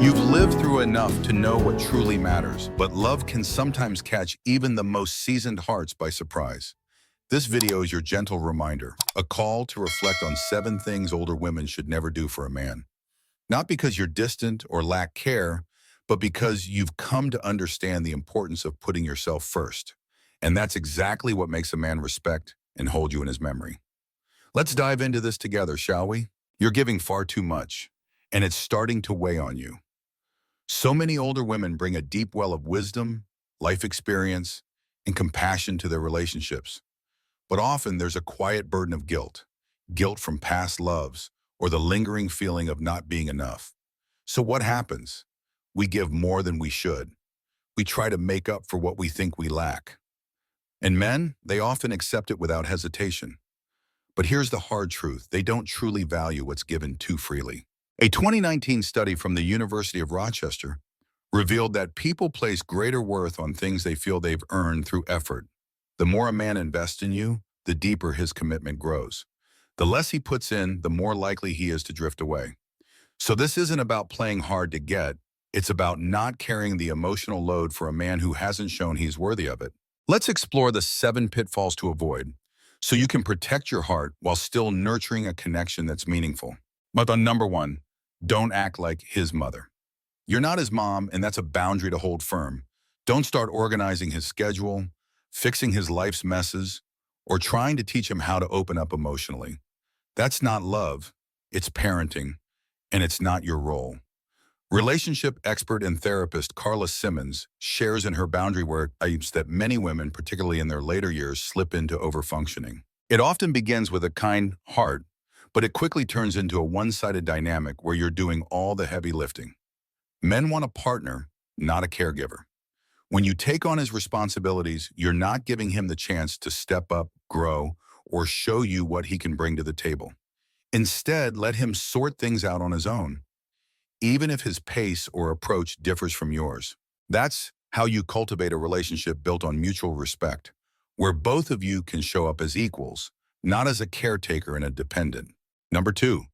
You've lived through enough to know what truly matters, but love can sometimes catch even the most seasoned hearts by surprise. This video is your gentle reminder, a call to reflect on 7 things older women should never do for a man. Not because you're distant or lack care, but because you've come to understand the importance of putting yourself first. And that's exactly what makes a man respect and hold you in his memory. Let's dive into this together, shall we? You're giving far too much, and it's starting to weigh on you. So many older women bring a deep well of wisdom, life experience, and compassion to their relationships. But often there's a quiet burden of guilt from past loves, or the lingering feeling of not being enough. So what happens? We give more than we should. We try to make up for what we think we lack. And men, they often accept it without hesitation. But here's the hard truth. They don't truly value what's given too freely. A 2019 study from the University of Rochester revealed that people place greater worth on things they feel they've earned through effort. The more a man invests in you, the deeper his commitment grows. The less he puts in, the more likely he is to drift away. So this isn't about playing hard to get. It's about not carrying the emotional load for a man who hasn't shown he's worthy of it. Let's explore the 7 pitfalls to avoid so you can protect your heart while still nurturing a connection that's meaningful. But on number 1, don't act like his mother. You're not his mom, and that's a boundary to hold firm. Don't start organizing his schedule, fixing his life's messes, or trying to teach him how to open up emotionally. That's not love, it's parenting, and it's not your role. Relationship expert and therapist Carla Simmons shares in her boundary work that many women, particularly in their later years, slip into overfunctioning. It often begins with a kind heart, but it quickly turns into a one-sided dynamic where you're doing all the heavy lifting. Men want a partner, not a caregiver. When you take on his responsibilities, you're not giving him the chance to step up, grow, or show you what he can bring to the table. Instead, let him sort things out on his own, even if his pace or approach differs from yours. That's how you cultivate a relationship built on mutual respect, where both of you can show up as equals, not as a caretaker and a dependent. Number 2,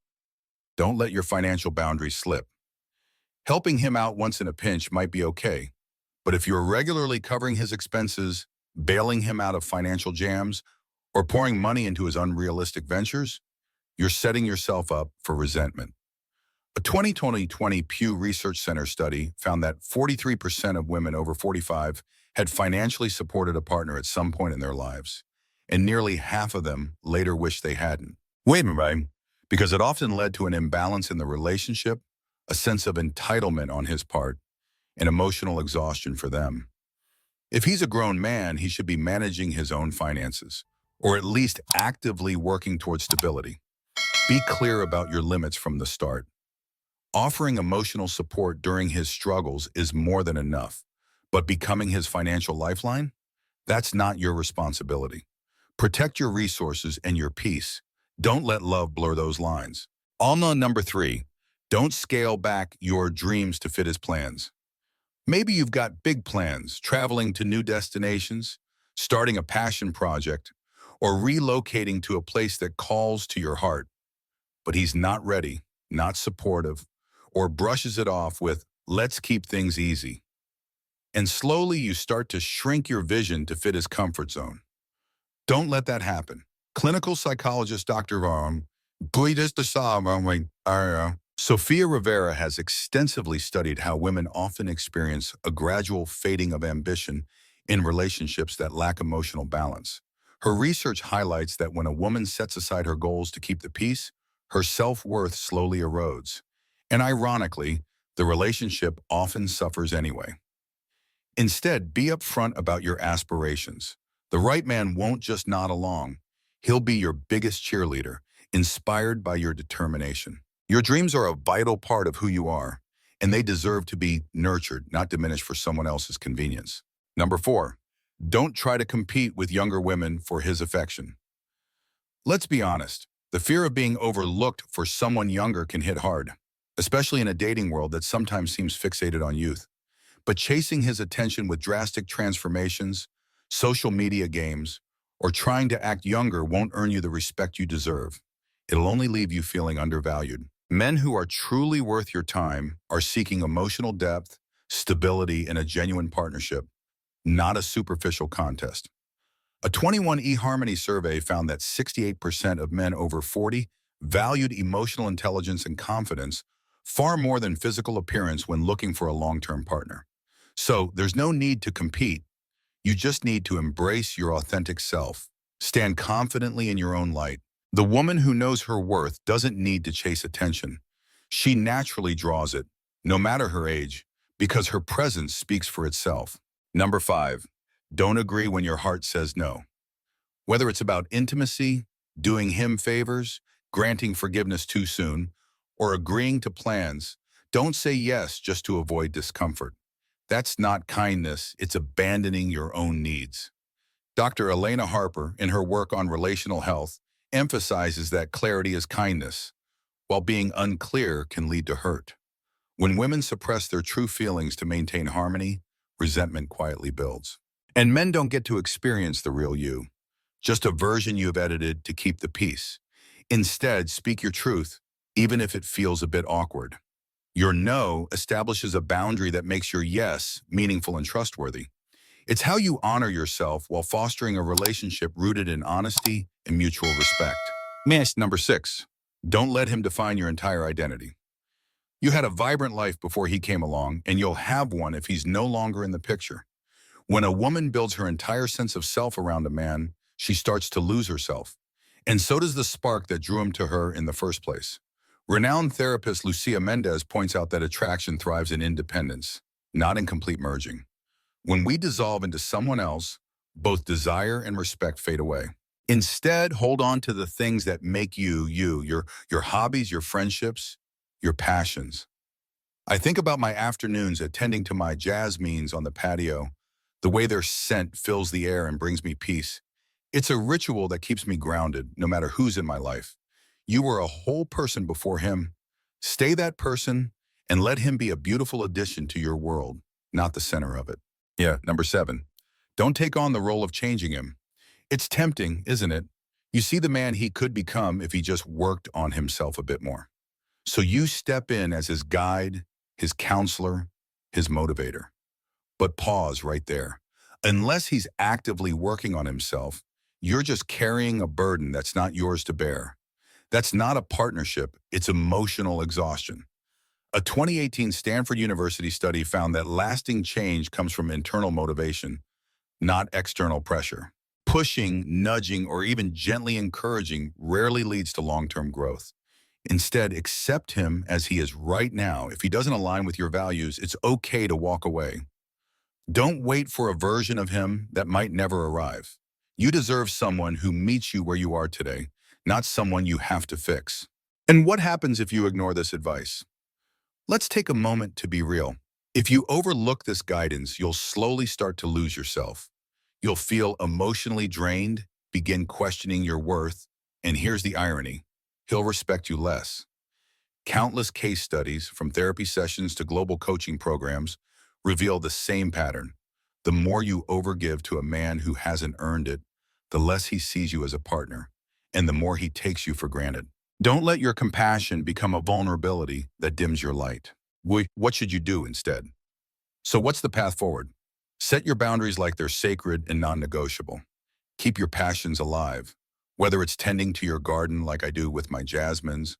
don't let your financial boundaries slip. Helping him out once in a pinch might be okay, but if you're regularly covering his expenses, bailing him out of financial jams, or pouring money into his unrealistic ventures, you're setting yourself up for resentment. A 2020 Pew Research Center study found that 43% of women over 45 had financially supported a partner at some point in their lives, and nearly half of them later wished they hadn't. Wait a minute, right? Because it often led to an imbalance in the relationship, a sense of entitlement on his part, and emotional exhaustion for them. If he's a grown man, he should be managing his own finances, or at least actively working towards stability. Be clear about your limits from the start. Offering emotional support during his struggles is more than enough, but becoming his financial lifeline? That's not your responsibility. Protect your resources and your peace. Don't let love blur those lines. On number 3, don't scale back your dreams to fit his plans. Maybe you've got big plans, traveling to new destinations, starting a passion project, or relocating to a place that calls to your heart. But he's not ready, not supportive, or brushes it off with, "Let's keep things easy." And slowly you start to shrink your vision to fit his comfort zone. Don't let that happen. Clinical psychologist Dr. Sophia Rivera has extensively studied how women often experience a gradual fading of ambition in relationships that lack emotional balance. Her research highlights that when a woman sets aside her goals to keep the peace, her self-worth slowly erodes. And ironically, the relationship often suffers anyway. Instead, be upfront about your aspirations. The right man won't just nod along. He'll be your biggest cheerleader, inspired by your determination. Your dreams are a vital part of who you are, and they deserve to be nurtured, not diminished for someone else's convenience. Number 4, don't try to compete with younger women for his affection. Let's be honest, the fear of being overlooked for someone younger can hit hard, especially in a dating world that sometimes seems fixated on youth. But chasing his attention with drastic transformations, social media games, or trying to act younger won't earn you the respect you deserve. It'll only leave you feeling undervalued. Men who are truly worth your time are seeking emotional depth, stability, and a genuine partnership, not a superficial contest. A 21 eHarmony survey found that 68% of men over 40 valued emotional intelligence and confidence far more than physical appearance when looking for a long-term partner. So there's no need to compete. You just need to embrace your authentic self. Stand confidently in your own light. The woman who knows her worth doesn't need to chase attention. She naturally draws it, no matter her age, because her presence speaks for itself. Number 5, don't agree when your heart says no. Whether it's about intimacy, doing him favors, granting forgiveness too soon, or agreeing to plans, don't say yes just to avoid discomfort. That's not kindness, it's abandoning your own needs. Dr. Elena Harper, in her work on relational health, emphasizes that clarity is kindness, while being unclear can lead to hurt. When women suppress their true feelings to maintain harmony, resentment quietly builds. And men don't get to experience the real you, just a version you've edited to keep the peace. Instead, speak your truth, even if it feels a bit awkward. Your no establishes a boundary that makes your yes meaningful and trustworthy. It's how you honor yourself while fostering a relationship rooted in honesty and mutual respect. Number 6, don't let him define your entire identity. You had a vibrant life before he came along, and you'll have one if he's no longer in the picture. When a woman builds her entire sense of self around a man, she starts to lose herself. And so does the spark that drew him to her in the first place. Renowned therapist Lucia Mendez points out that attraction thrives in independence, not in complete merging. When we dissolve into someone else, both desire and respect fade away. Instead, hold on to the things that make you, your hobbies, your friendships, your passions. I think about my afternoons attending to my jasmines on the patio, the way their scent fills the air and brings me peace. It's a ritual that keeps me grounded, no matter who's in my life. You were a whole person before him. Stay that person and let him be a beautiful addition to your world, not the center of it. Number 7, don't take on the role of changing him. It's tempting, isn't it? You see the man he could become if he just worked on himself a bit more. So you step in as his guide, his counselor, his motivator. But pause right there. Unless he's actively working on himself, you're just carrying a burden that's not yours to bear. That's not a partnership, it's emotional exhaustion. A 2018 Stanford University study found that lasting change comes from internal motivation, not external pressure. Pushing, nudging, or even gently encouraging rarely leads to long-term growth. Instead, accept him as he is right now. If he doesn't align with your values, it's okay to walk away. Don't wait for a version of him that might never arrive. You deserve someone who meets you where you are today, not someone you have to fix. And what happens if you ignore this advice? Let's take a moment to be real. If you overlook this guidance, you'll slowly start to lose yourself. You'll feel emotionally drained, begin questioning your worth, and here's the irony: he'll respect you less. Countless case studies, from therapy sessions to global coaching programs, reveal the same pattern. The more you overgive to a man who hasn't earned it, the less he sees you as a partner, and the more he takes you for granted. Don't let your compassion become a vulnerability that dims your light. What should you do instead? So what's the path forward? Set your boundaries like they're sacred and non-negotiable. Keep your passions alive, whether it's tending to your garden like I do with my jasmines,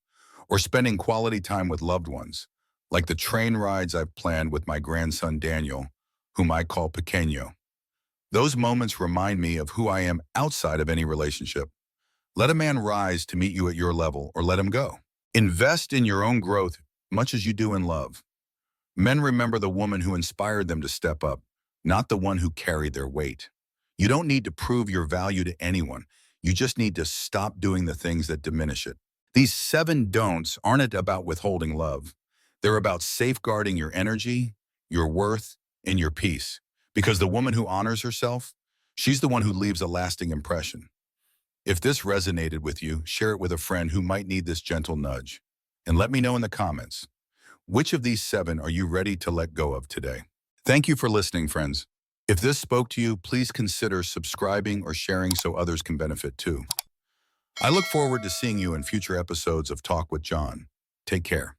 or spending quality time with loved ones, like the train rides I've planned with my grandson Daniel, whom I call Pequeño. Those moments remind me of who I am outside of any relationship. Let a man rise to meet you at your level, or let him go. Invest in your own growth much as you do in love. Men remember the woman who inspired them to step up, not the one who carried their weight. You don't need to prove your value to anyone. You just need to stop doing the things that diminish it. These 7 don'ts aren't about withholding love. They're about safeguarding your energy, your worth, and your peace. Because the woman who honors herself, she's the one who leaves a lasting impression. If this resonated with you, share it with a friend who might need this gentle nudge. And let me know in the comments, which of these 7 are you ready to let go of today? Thank you for listening, friends. If this spoke to you, please consider subscribing or sharing so others can benefit too. I look forward to seeing you in future episodes of Talk with John. Take care.